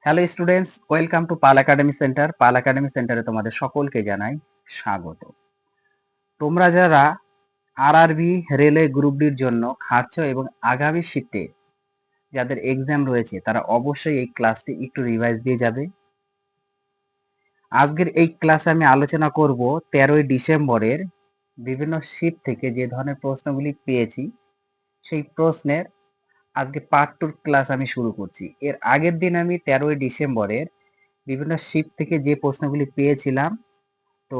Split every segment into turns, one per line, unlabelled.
Hello students, welcome to Pal Academy Centre. Pal Academy সেন্টারে তোমাদের সকলকে জানাই স্বাগত। তোমরা যারা আরআরবি রেলওয়ে গ্রুপ ডির জন্য খাটছো এবং আগামী শিফটে যাদের এক্সাম রয়েছে তারা অবশ্যই এই ক্লাসটি একটু রিভাইজ দিয়ে যাবে। আজকের এই ক্লাসে আমি আলোচনা করব 13ই ডিসেম্বরের বিভিন্ন শিফট থেকে যে ধরনের প্রশ্নগুলি পেয়েছি সেই প্রশ্নের আজকে পার্ট টুর ক্লাস আমি শুরু করছি। এর আগের দিন আমি 13ই ডিসেম্বরের বিভিন্ন শিফট থেকে যে প্রশ্নগুলি পেয়েছিলাম, তো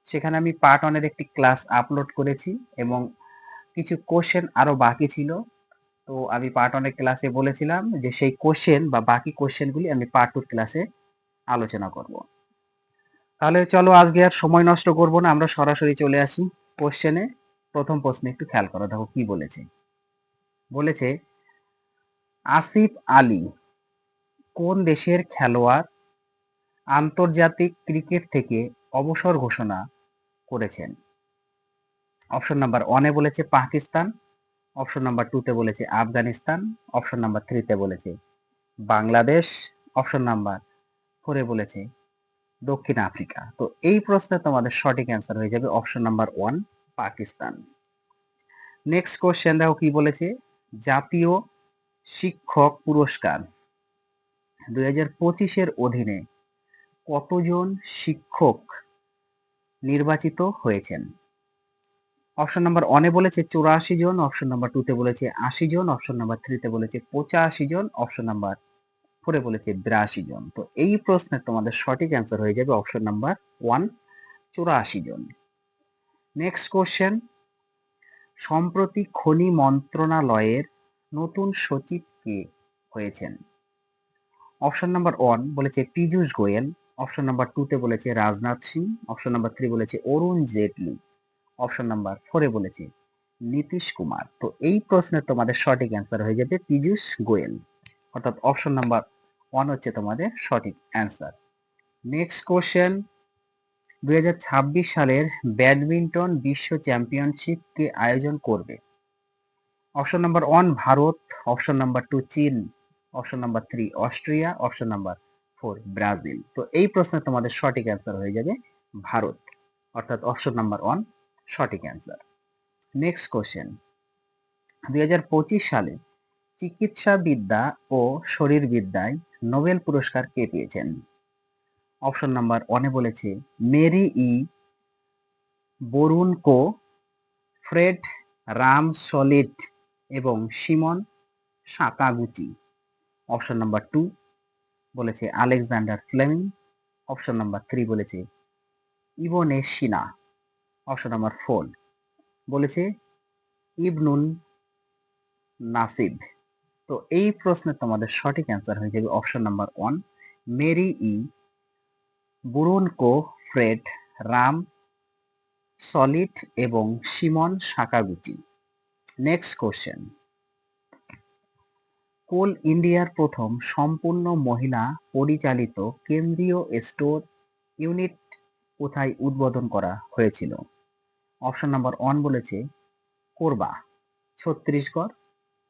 সেখানে আমি পার্ট ওয়ানের একটি ক্লাস আপলোড করেছি এবং কিছু কোশ্চেন আরো বাকি ছিল। তো আমি পার্ট ওয়ানের ক্লাসে বলেছিলাম যে সেই কোশ্চেন বা বাকি কোশ্চেনগুলি আমি পার্ট টুর ক্লাসে আলোচনা করব। তাহলে চলো আজকে আর সময় নষ্ট করব না, আমরা সরাসরি চলে আসি কোশ্চেনে। প্রথম প্রশ্নে একটু খেয়াল করো, দেখো কি বলেছে। বলেছে আসিফ আলী কোন দেশের খেলোয়াড় আন্তর্জাতিক ক্রিকেট থেকে অবসর ঘোষণা করেছেন? অপশন নাম্বার ওয়ানে বলেছে পাকিস্তান, অপশন নাম্বার টুতে বলেছে আফগানিস্তান, অপশন নাম্বার থ্রিতে বলেছে বাংলাদেশ, অপশন নাম্বার ফোরে বলেছে দক্ষিণ আফ্রিকা। তো এই প্রশ্নে তোমাদের সঠিক অ্যান্সার হয়ে যাবে option number one, Pakistan. Next question দেখো কি বলেছে। জাতীয় শিক্ষক পুরস্কার 2025-এর অধীনে কতজন শিক্ষক নির্বাচিত হয়েছেন? অপশন নাম্বার ওয়ানে বলেছে 84 জন, অপশন নাম্বার টুতে বলেছে 80 জন, অপশন নাম্বার থ্রিতে বলেছে 85 জন, অপশন নাম্বার ফোরে বলেছে 82 জন। তো এই প্রশ্নের তোমাদের সঠিক অ্যান্সার হয়ে যাবে অপশন নাম্বার ওয়ান, 84 জন। নেক্সট কোশ্চেন, সম্প্রতি খনি মন্ত্রণালয়ের নতুন সচিব কে হয়েছেন? অপশন নাম্বার ওয়ান বলেছে পীযূষ গোয়েল, অপশন নাম্বার টুতে বলেছে Rajnath Singh, option number three বলেছে অরুণ জেটলি, অপশন নাম্বার ফোরে বলেছে নীতিশ কুমার। তো এই প্রশ্নের তোমাদের সঠিক অ্যান্সার হয়ে যাবে পীযূষ গোয়েল, অর্থাৎ অপশন নাম্বার ওয়ান হচ্ছে তোমাদের সঠিক অ্যান্সার। নেক্সট কোশ্চেন, 2026 সালের ব্যাডমিন্টন বিশ্ব চ্যাম্পিয়নশিপ কে আয়োজন করবে? Option number one Bharat, option number two চীন, option number three Austria, option number four Brazil. তো এই প্রশ্নের তোমাদের সঠিক অ্যান্সার হয়ে যাবে ভারত, অর্থাৎ অপশন নাম্বার ওয়ান সঠিক অ্যান্সার। নেক্সট কোশ্চেন, 2025 সালে চিকিৎসাবিদ্যা ও শরীরবিদ্যায় নোবেল পুরস্কার কে পেয়েছেন? অপশন নাম্বার ওয়ানে বলেছে Mary E Brunkow, Fred Ramsdell এবং Shimon Sakaguchi. Option number two বলেছে Alexander Fleming, option number three বলেছে Ibn Sina, option number four বলেছে ইবনুন নাসিব। তো এই প্রশ্নের তোমাদের সঠিক অ্যান্সার হয়ে যাবে অপশন নাম্বার ওয়ান, মেরি ই বুরুনকো, ফ্রেড রাম সলিট এবং সিমন সাকাগুচি। নেক্সট কোশ্চেন, কোল ইন্ডিয়ার প্রথম সম্পূর্ণ মহিলা পরিচালিত কেন্দ্রীয় স্টোর ইউনিট কোথায় উদ্বোধন করা হয়েছিল? অপশন নাম্বার ওয়ান বলেছে Korba, Chhattisgarh,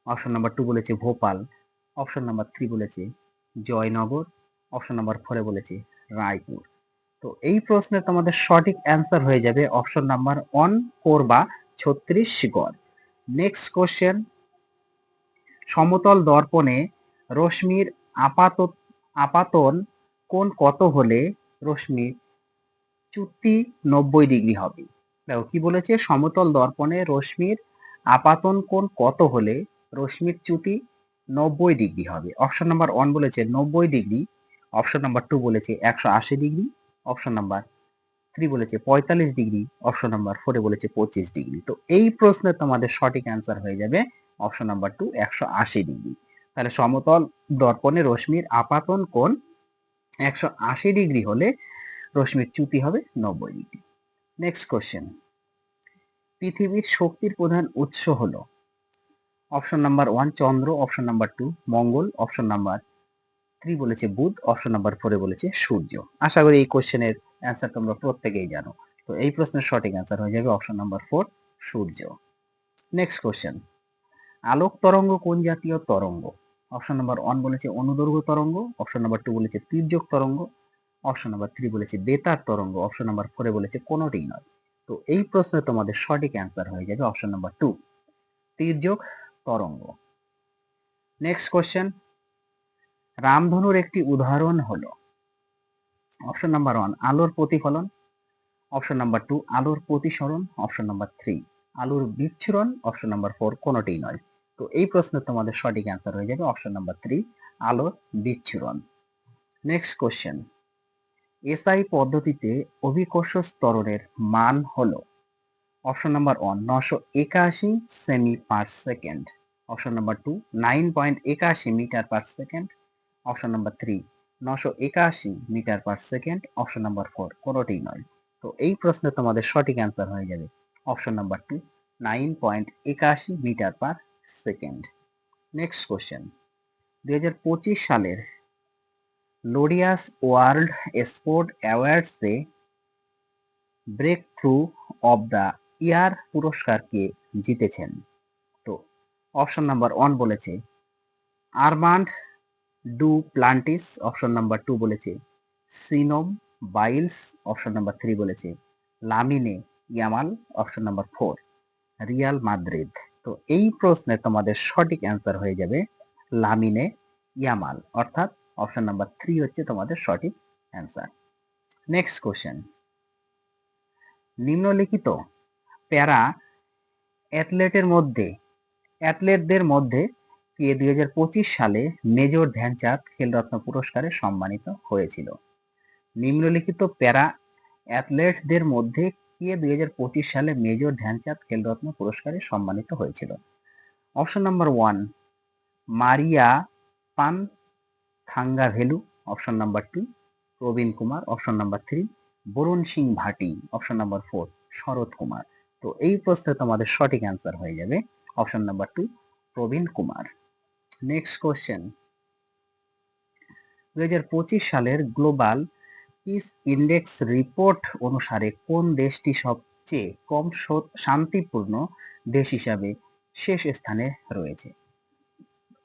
option number two বলেছে ভোপাল, অপশন নাম্বার থ্রি বলেছে জয়নগর, অপশন নাম্বার ফোরে বলেছে রায়পুর। তো এই প্রশ্নের তোমাদের সঠিক অ্যান্সার হয়ে যাবে option number one, Korba, Chhattisgarh. Next question, সমতল দর্পণে রশ্মির আপাতন কোণ কত হলে রশ্মির চ্যুতি 90 ডিগ্রি হবে? দেখো কি বলেছে, সমতল দর্পণে রশ্মির আপাতন কোণ কত হলে রশ্মির চ্যুতি 90 ডিগ্রি হবে? অপশন নাম্বার ওয়ান বলেছে 90 ডিগ্রি, অপশন নাম্বার টু বলেছে 180 ডিগ্রি, অপশন নাম্বার থ্রি বলেছে 45 ডিগ্রি, অপশন নাম্বার ফোরে বলেছে 25 ডিগ্রি। তো এই প্রশ্নের তোমাদের সঠিক অ্যান্সার হয়ে যাবে অপশন নাম্বার টু, 180 ডিগ্রি। তাহলে সমতল দর্পণে রশ্মির আপাতন কোণ 180 ডিগ্রি হলে রশ্মির চ্যুতি হবে 90 ডিগ্রি। নেক্সট কোশ্চেন, পৃথিবীর শক্তির প্রধান উৎস হলো? অপশন নাম্বার ওয়ান চন্দ্র, অপশন নাম্বার টু মঙ্গল, অপশন নাম্বার থ্রি বলেছে বুধ, অপশন নাম্বার ফোরে বলেছে সূর্য। আশা করি এই কোশ্চেনের অ্যান্সার তোমরা প্রত্যেকেই জানো। তো এই প্রশ্নের সঠিক অ্যান্সার হয়ে যাবে অপশন নাম্বার ফোর, সূর্য। নেক্সট কোশ্চেন, আলোক তরঙ্গ কোন জাতীয় তরঙ্গ? অপশন নাম্বার 1 বলেছে অনুদৈর্ঘ্য তরঙ্গ, অপশন নাম্বার 2 বলেছে তির্যক তরঙ্গ, অপশন নাম্বার 3 বলেছে বেতার তরঙ্গ, অপশন নাম্বার 4 বলেছে কোনোটিই নয়। তো এই প্রশ্নে তোমাদের সঠিক অ্যান্সার হয়ে যাবে অপশন নাম্বার 2, তির্যক তরঙ্গ। নেক্সট কোশ্চেন, রামধনুর একটি উদাহরণ হলো অপশন নাম্বার 1 আলোর প্রতিফলন, অপশন নাম্বার 2 আলোর প্রতিসরণ, অপশন নাম্বার 3 আলোর বিচ্ছুরণ, অপশন নাম্বার 4 কোনোটিই নয়। তো এই প্রশ্নের তোমাদের সঠিক অ্যান্সার হয়ে যাবে অপশন নাম্বার 3 আলোর বিচ্ছুরণ। নেক্সট কোশ্চেন, এসআই পদ্ধতিতে অভিকর্ষ ত্বরণের মান হলো অপশন নাম্বার 1 981 সেমি per second, option number 2 9.81 metre per second, option number 3 981 metre per second, option number 4 কোনোটিই নয়। তো এই প্রশ্নে তোমাদের সঠিক অ্যান্সার হয়ে যাবে option number 2 9.81 metre per second. Next question, 2025 সালের লোরিয়াস ওয়ার্ল্ড স্পোর্ট অ্যাওয়ার্ডসে breakthrough of the year পুরস্কার কে জিতেছেন? তো অপশন নাম্বার 1 বলেছে Armand Duplantis, option number 2 বলেছে সিনোম বাইলস, অপশন নাম্বার 3 বলেছে Lamine Yamal, option number 4 Real Madrid. তো এই প্রশ্নে তোমাদের সঠিক অ্যান্সার হয়ে যাবে লামিনে ইয়ামাল, অর্থাৎ অপশন নাম্বার 3 হচ্ছে তোমাদের সঠিক অ্যান্সার। নেক্সট কোশ্চেন, নিম্নলিখিত প্যারা অ্যাথলেটদের মধ্যে কে 2025 সালে মেজর ধ্যানচাঁদ খেলরত্ন পুরস্কারে সম্মানিত হয়েছিল? নিম্নলিখিত প্যারা অ্যাথলেটদের মধ্যে কে 2025 সালে মেজর ধ্যানচাঁদ খেলরত্ন পুরস্কারে সম্মানিত হয়েছিল? Option number 1 Mariyappan Thangavelu, option number 2 Praveen Kumar, option number 3 Varun Singh Bhati, option number 4 শরৎ কুমার। তো এই প্রশ্নে তোমাদের সঠিক অ্যান্সার হয়ে যাবে option number 2 Praveen Kumar. Next question, 2025 সালের গ্লোবাল পিস ইন্ডেক্স রিপোর্ট অনুসারে কোন দেশটি সবচেয়ে কম শান্তিপূর্ণ দেশ হিসাবে শেষ স্থানে রয়েছে?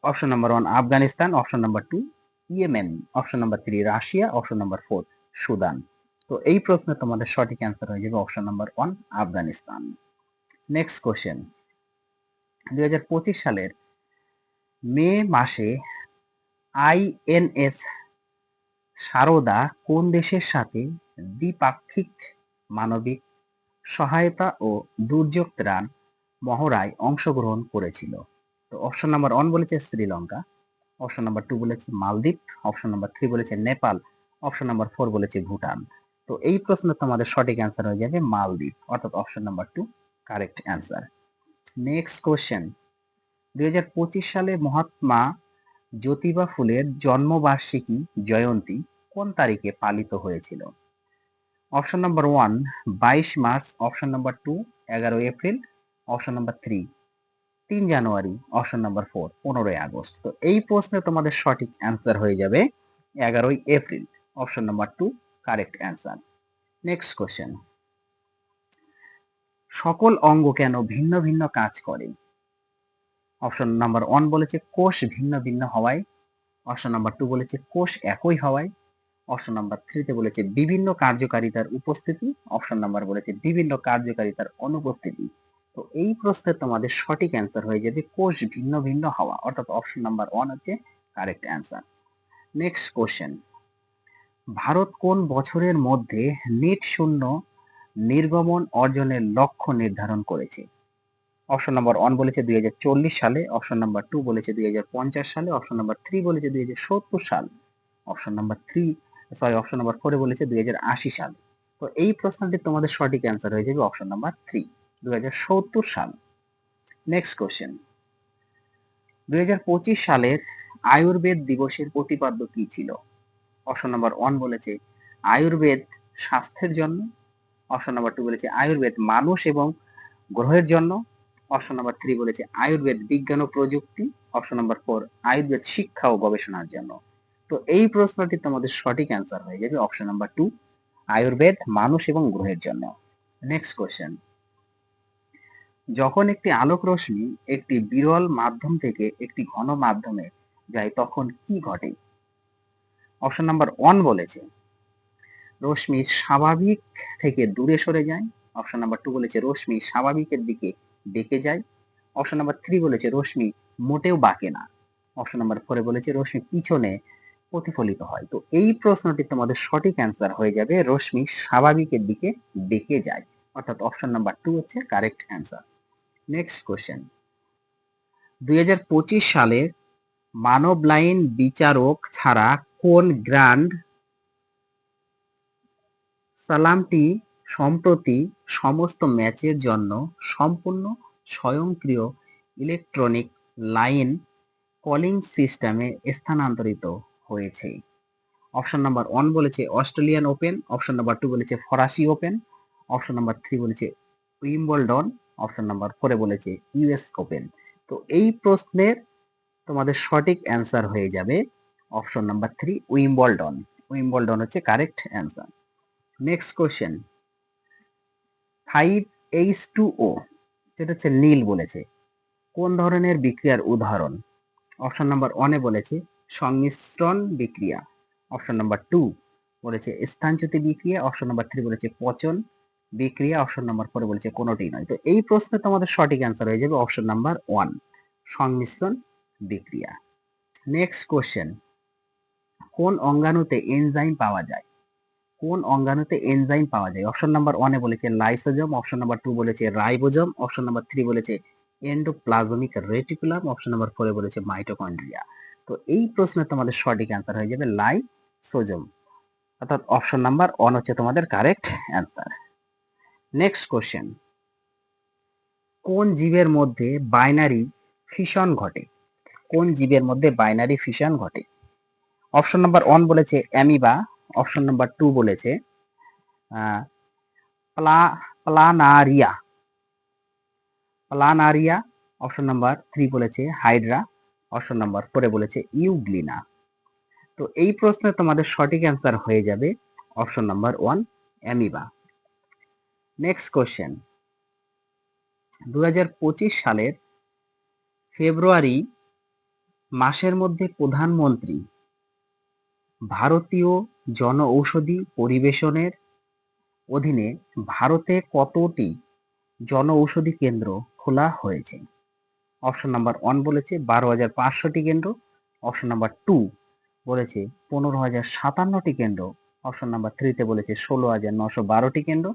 Option number 1 Afghanistan, option number 2 Yemen, option number 3 Russia, option number 4 Sudan. তো এই প্রশ্নে তোমাদের সঠিক অ্যান্সার হয়ে যাবে option number 1 Afghanistan. Next question, 2025 সালের মে মাসে আইএনএস সারদা কোন দেশের সাথে দ্বিপাক্ষিক মানবিক সহায়তা ও দুর্যোগ ত্রাণ মহড়ায় অংশগ্রহণ করেছিল? তো অপশন নাম্বার 1 বলেছে শ্রীলঙ্কা, অপশন নাম্বার 2 বলেছে মালদ্বীপ, অপশন নাম্বার 3 বলেছে নেপাল, অপশন নাম্বার 4 বলেছে ভুটান। তো এই প্রশ্নে তোমাদের সঠিক অ্যান্সার হয়ে যাবে মালদ্বীপ, অর্থাৎ option number 2 correct answer. Next question, 2025 সালে মহাত্মা জ্যোতিবা ফুলের জন্মবার্ষিকী জয়ন্তী কোন তারিখে পালিত হয়েছিল? Option number 1 22 March, option number 2 11 April, option number 3 3 জানুয়ারি, অপশন নাম্বার 4 15 আগস্ট। তো এই প্রশ্নে তোমাদের সঠিক অ্যান্সার হয়ে যাবে 11 April, option number 2 correct answer. Next question, সকল অঙ্গ কেন ভিন্ন ভিন্ন কাজ করে? অপশন নাম্বার 1 বলেছে কোষ ভিন্ন ভিন্ন হওয়ায়, অপশন নাম্বার 2 বলেছে কোষ একই হওয়ায়, অপশন নাম্বার 3 তে বলেছে বিভিন্ন কার্যকারিতার উপস্থিতি, অপশন নাম্বার বলেছে বিভিন্ন কার্যকারিতার অনুপস্থিতি। তো এই প্রশ্নে তোমাদের সঠিক অ্যান্সার হয়ে যাবে কোষ ভিন্ন ভিন্ন হওয়া, অর্থাৎ অপশন নাম্বার 1 হচ্ছে correct answer. Next question, Bharat কোন বছরের মধ্যে নেট শূন্য নির্গমন অর্জনের লক্ষ্য নির্ধারণ করেছে? অপশন নাম্বার 1 বলেছে 2040 সালে, অপশন নাম্বার 2 বলেছে 2050 সালে, অপশন নাম্বার 3 বলেছে 2070 সাল, অপশন নাম্বার 4 বলেছে 2080 সাল। তো এই প্রশ্নটি তোমাদের সঠিক অ্যান্সার হয়ে যাবে অপশন নাম্বার 3 2070 সাল। নেক্সট কোশ্চেন, 2025 সালের আয়ুর্বেদ দিবসের প্রতিপাদ্য কি ছিল? অপশন নাম্বার 1 বলেছে আয়ুর্বেদ স্বাস্থ্যের জন্য, অপশন নাম্বার 2 বলেছে আয়ুর্বেদ মানুষ এবং গ্রহের জন্য, অপশন নাম্বার 3 বলেছে আয়ুর্বেদ বিজ্ঞান ও প্রযুক্তি, অপশন নাম্বার 4 আয়ুর্বেদ শিক্ষা ও গবেষণার জন্য। তো এই প্রশ্নটি তোমাদের সঠিক অ্যান্সার হয়ে যাবে অপশন নাম্বার 2 আয়ুর্বেদ মানুষ এবং গ্রহের জন্য। নেক্সট কোশ্চেন, যখন একটি আলোক রশ্মি একটি বিরল মাধ্যম থেকে একটি ঘন মাধ্যমে যায় তখন কি ঘটে? অপশন নাম্বার 1 বলেছে রশ্মি স্বাভাবিক থেকে দূরে সরে যায়। অপশন নাম্বার 2 বলেছে রশ্মি স্বাভাবিকের দিকে বেঁকে যায়। অপশন নাম্বার 3 বলেছে রশ্মি মোটেও বাঁকে না। অপশন নাম্বার 4 বলেছে রশ্মি পিছনে প্রতিফলিত হয়। তো এই প্রশ্নটি তোমাদের সঠিক অ্যান্সার হয়ে যাবে রশ্মি স্বাভাবিকের দিকে বেঁকে যায়, অর্থাৎ অপশন নাম্বার 2 হচ্ছে কারেক্ট অ্যান্সার। নেক্সট কোশ্চেন, 2025 সালে মানবলাইন বিচারক ছাড়া কোন গ্র্যান্ড সালামটি সম্প্রতি সমস্ত ম্যাচের জন্য সম্পূর্ণ স্বয়ংক্রিয় ইলেকট্রনিক লাইন কলিং সিস্টেমে স্থানান্তরিত হয়েছে? অপশন নাম্বার 1 বলেছে অস্ট্রেলিয়ান ওপেন, অপশন নাম্বার 2 বলেছে ফরাসি ওপেন, অপশন নাম্বার 3 বলেছে উইম্বলডন, অপশন নাম্বার 4 বলেছে ইউএস ওপেন। তো এই প্রশ্নের তোমাদের সঠিক অ্যান্সার হয়ে যাবে অপশন নাম্বার 3 উইম্বলডন। উইম্বলডন হচ্ছে correct answer. Next question, 5H2O যেটা হচ্ছে নীল বলেছে কোন ধরনের বিক্রিয়ার উদাহরণ? অপশন নাম্বার 1 বলেছে সংমিশ্রণ বিক্রিয়া, অপশন নাম্বার 2 বলেছে স্থানচ্যুতি বিক্রিয়া, অপশন নাম্বার 3 বলেছে পচন বিক্রিয়া, অপশন নাম্বার 4 বলেছে কোনোটি নয়। তো এই প্রশ্নে তোমাদের সঠিক অ্যান্সার হয়ে যাবে অপশন নাম্বার 1 সংমিশ্রণ বিক্রিয়া। নেক্সট কোশ্চেন, কোন অঙ্গাণুতে এনজাইম পাওয়া যায়? কোন অঙ্গাণুতে এনজাইম পাওয়া যায়? অপশন নাম্বার 1 বলেছে লাইসোজোম, অপশন নাম্বার 2 বলেছে রাইবোজোম, অপশন নাম্বার 3 বলেছে এন্ডোপ্লাজমিক রেটিকুলাম, অপশন নাম্বার 4 বলেছে মাইটোকন্ড্রিয়া। তো এই প্রশ্নে তোমাদের সঠিক অ্যান্সার হয়ে যাবে লাইসোজোম, অর্থাৎ অপশন নাম্বার 1 হচ্ছে তোমাদের কারেক্ট অ্যান্সার। নেক্সট কোশ্চেন, কোন জীবের মধ্যে বাইনারি ফিশন ঘটে? কোন জীবের মধ্যে বাইনারি ফিশন ঘটে? অপশন নাম্বার 1 বলেছে অ্যামিবা, অপশন নাম্বার 2 বলেছে প্লানারিয়া প্লানারিয়া, অপশন নাম্বার 3 বলেছে হাইড্রা, অপশন নাম্বার 4 বলেছে ইউগ্লিনা। তো এই প্রশ্নে তোমাদের সঠিক অ্যান্সার হয়ে যাবে option number 1 amoeba. Next question, 2025 সালের ফেব্রুয়ারি মাসের মধ্যে প্রধানমন্ত্রী ভারতীয় জনঔষধি পরিবেশনের অধীনে ভারতে কতটি জনঔষধি কেন্দ্র খোলা হয়েছে? অপশন নাম্বার 1 বলেছে 12,500টি কেন্দ্র, অপশন নাম্বার 2 বলেছে 15,057টি কেন্দ্র, অপশন নাম্বার 3 তে বলেছে 16,912টি কেন্দ্র,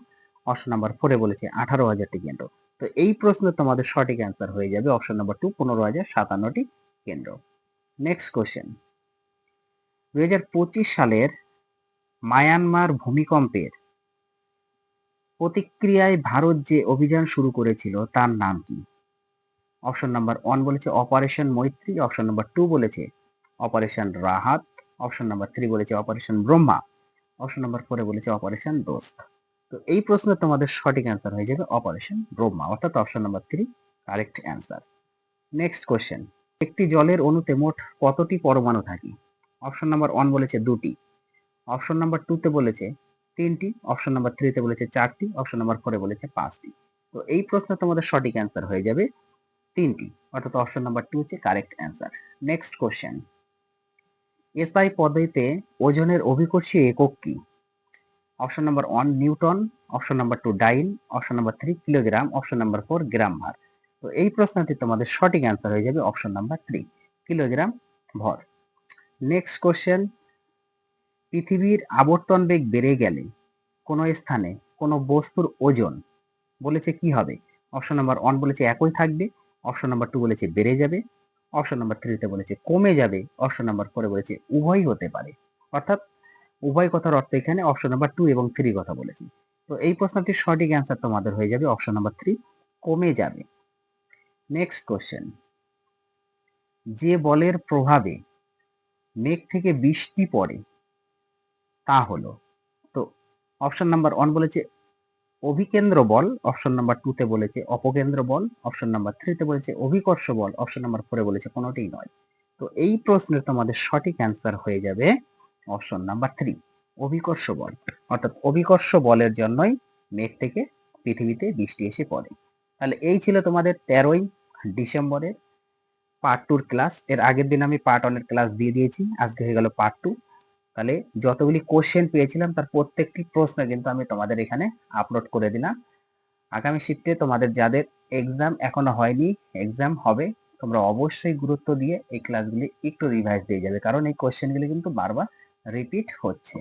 অপশন নাম্বার 4 বলেছে 18,000টি কেন্দ্র। তো এই প্রশ্নে তোমাদের সঠিক অ্যান্সার হয়ে যাবে অপশন নাম্বার 2 15,057টি কেন্দ্র। নেক্সট কোশ্চেন, 2025 সালের মায়ানমার ভূমিকম্পের প্রতিক্রিয়ায় ভারত যে অভিযান শুরু করেছিল তার নাম কি? অপশন নাম্বার 1 বলেছে অপারেশন মৈত্রী, অপশন নাম্বার 2 বলেছে অপারেশন রাহাত, অপশন নাম্বার 3 বলেছে অপারেশন ব্রহ্মা, অপশন নাম্বার 4 বলেছে অপারেশন দোস্ত। তো এই প্রশ্নে তোমাদের সঠিক অ্যান্সার হয়ে যাবে অপারেশন ব্রহ্মা, অর্থাৎ option number 3 correct answer. Next question, একটি জলের অণুতে মোট কতটি পরমাণু থাকে? অপশন নাম্বার 1 বলেছে 2টি, অপশন নাম্বার 2 তে বলেছে 3টি, অপশন নাম্বার 3 তে বলেছে 4টি, অপশন নাম্বার 4 এ বলেছে 5টি। তো এই প্রশ্নে তোমাদের সঠিক অ্যান্সার হয়ে যাবে 3টি, অর্থাৎ অপশন নাম্বার 2 হচ্ছে correct answer. Next question, SI পদ্ধতিতে ওজনের অভিকর্ষীয় একক কি? Option number 1 newton, option number 2 dyne, option number 3 kilogram, option number 4 gram ভার। তো এই প্রশ্নটি তোমাদের সঠিক অ্যান্সার হয়ে যাবে অপশন নাম্বার 3 কিলোগ্রাম ভর। নেক্সট কোশ্চেন, পৃথিবীর আবর্তন বেগ বেড়ে গেলে কোনো স্থানে কোনো বস্তুর ওজন বলেছে কি হবে? অপশন নাম্বার 1 বলেছে একই থাকবে, অপশন নাম্বার 2 বলেছে বেড়ে যাবে, অপশন নাম্বার 3 তে বলেছে কমে যাবে, অপশন নাম্বার 4 এ বলেছে উভয়ই হতে পারে। অর্থাৎ উভয় কথার অর্থ এখানে অপশন নাম্বার 2 এবং 3 কথা বলেছে। তো এই প্রশ্নটির সঠিক অ্যান্সার তোমাদের হয়ে যাবে অপশন নাম্বার 3 কমে যাবে। নেক্সট কোশ্চেন, যে বলের প্রভাবে মেঘ থেকে বৃষ্টি পড়ে তা হলো? তো অপশন নাম্বার 1 বলেছে অভিকেন্দ্র বল, অপশন নাম্বার 2 তে বলেছে অপকেন্দ্র বল, অপশন নাম্বার 3 তে বলেছে অভিকর্ষ বল, অপশন নাম্বার 4 এ বলেছে কোনোটিই নয়। তো এই প্রশ্নের তোমাদের সঠিক অ্যান্সার হয়ে যাবে অপশন নাম্বার 3 অভিকর্ষ বল, অর্থাৎ অভিকর্ষ বলের জন্যই মেঘ থেকে পৃথিবীতে বৃষ্টি এসে পড়ে। তাহলে এই ছিল তোমাদের 13ই ডিসেম্বরের পার্ট টুর ক্লাস। এর আগের দিন আমি পার্ট ওয়ানের ক্লাস দিয়ে দিয়েছি, আজকে হয়ে গেল পার্ট টু। তাহলে যতগুলি কোশ্চেন পেয়েছিলাম তার প্রত্যেকটি প্রশ্ন কিন্তু আমি তোমাদের এখানে আপলোড করে দিলাম। আগামী শিফটে তোমাদের যাদের এক্সাম এখনো হয়নি, এক্সাম হবে, তোমরা অবশ্যই গুরুত্ব দিয়ে এই ক্লাসগুলি একটু রিভাইজ দিয়ে যাবে, কারণ এই কোশ্চেনগুলি কিন্তু বারবার রিপিট হচ্ছে।